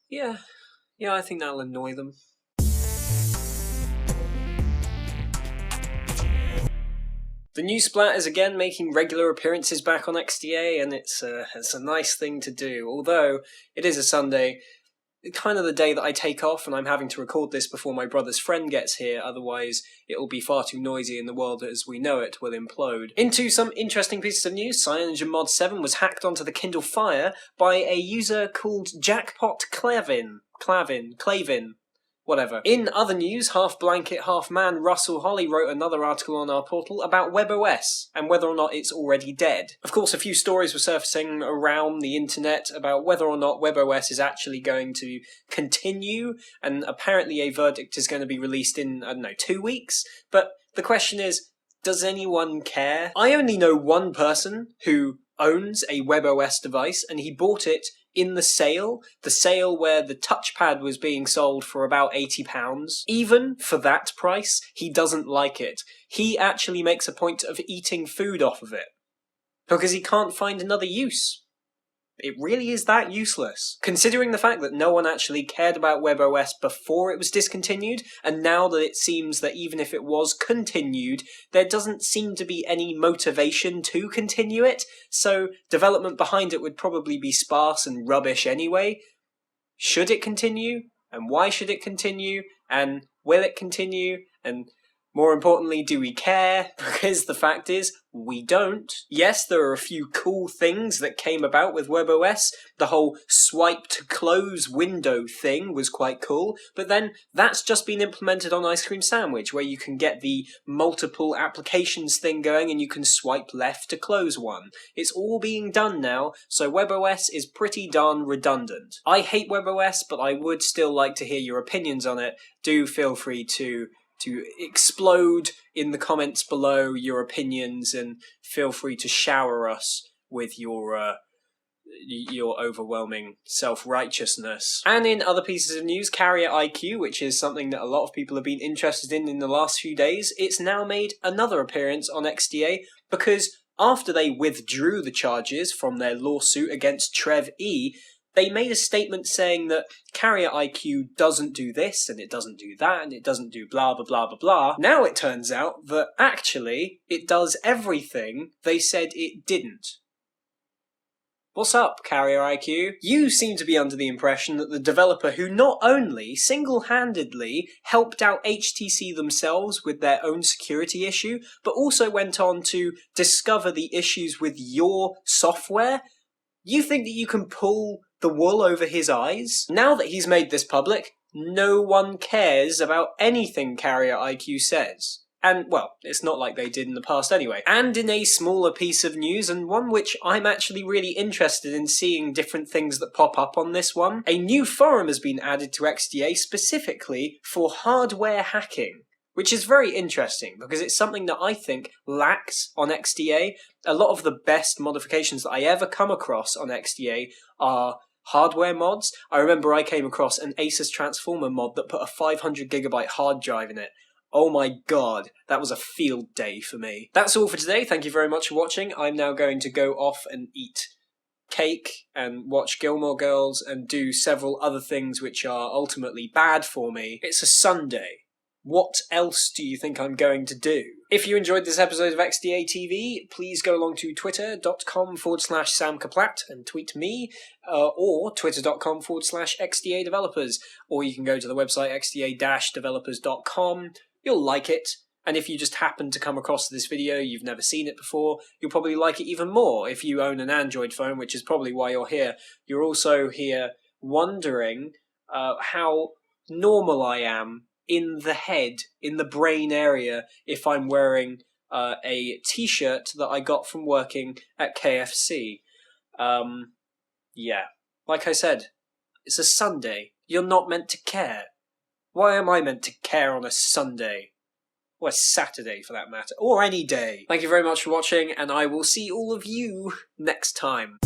Yeah, I think that'll annoy them. The new Splat is again making regular appearances back on XDA, and it's a nice thing to do. Although it is a Sunday, kind of the day that I take off, and I'm having to record this before my brother's friend gets here, otherwise it will be far too noisy and the world as we know it will implode. Into some interesting pieces of news, CyanogenMod 7 was hacked onto the Kindle Fire by a user called Jackpot Clavin, whatever. In other news, Half Blanket, Half Man Russell Holly wrote another article on our portal about WebOS and whether or not it's already dead. Of course, a few stories were surfacing around the internet about whether or not WebOS is actually going to continue, and apparently a verdict is going to be released in, 2 weeks. But the question is, does anyone care? I only know one person who owns a WebOS device, and he bought it in the sale where the touchpad was being sold for about £80. Even for that price, he doesn't like it. He actually makes a point of eating food off of it, because he can't find another use. It really is that useless. Considering the fact that no one actually cared about WebOS before it was discontinued, and now that it seems that even if it was continued, there doesn't seem to be any motivation to continue it, so development behind it would probably be sparse and rubbish anyway. Should it continue? And why should it continue? And will it continue? And more importantly, do we care? Because the fact is, we don't. Yes, there are a few cool things that came about with WebOS. The whole swipe to close window thing was quite cool, but then that's just been implemented on Ice Cream Sandwich, where you can get the multiple applications thing going and you can swipe left to close one. It's all being done now, so WebOS is pretty darn redundant. I hate WebOS, but I would still like to hear your opinions on it. Do feel free to explode in the comments below your opinions, and feel free to shower us with your overwhelming self-righteousness. And in other pieces of news, CarrierIQ, which is something that a lot of people have been interested in the last few days, it's now made another appearance on XDA, because after they withdrew the charges from their lawsuit against Trev E, they made a statement saying that CarrierIQ doesn't do this, and it doesn't do that, and it doesn't do blah blah blah blah blah. Now it turns out that actually it does everything they said it didn't. What's up, CarrierIQ? You seem to be under the impression that the developer who not only single-handedly helped out HTC themselves with their own security issue, but also went on to discover the issues with your software, you think that you can pull the wool over his eyes? Now that he's made this public, no one cares about anything CarrierIQ says. And, well, it's not like they did in the past anyway. And in a smaller piece of news, and one which I'm actually really interested in seeing different things that pop up on this one, a new forum has been added to XDA specifically for hardware hacking, which is very interesting because it's something that I think lacks on XDA. A lot of the best modifications that I ever come across on XDA are hardware mods. I remember I came across an Asus Transformer mod that put a 500GB hard drive in it. Oh my god, that was a field day for me. That's all for today. Thank you very much for watching. I'm now going to go off and eat cake and watch Gilmore Girls and do several other things which are ultimately bad for me. It's a Sunday. What else do you think I'm going to do? If you enjoyed this episode of XDA TV, please go along to twitter.com/SamKaplat and tweet me, or twitter.com/xda-developers, or you can go to the website xda-developers.com. You'll like it, and if you just happen to come across this video, you've never seen it before, you'll probably like it even more if you own an Android phone, which is probably why you're here. You're also here wondering how normal I am in the head, in the brain area, if I'm wearing a t-shirt that I got from working at KFC. Yeah. Like I said, it's a Sunday. You're not meant to care. Why am I meant to care on a Sunday? Or a Saturday, for that matter. Or any day. Thank you very much for watching, and I will see all of you next time.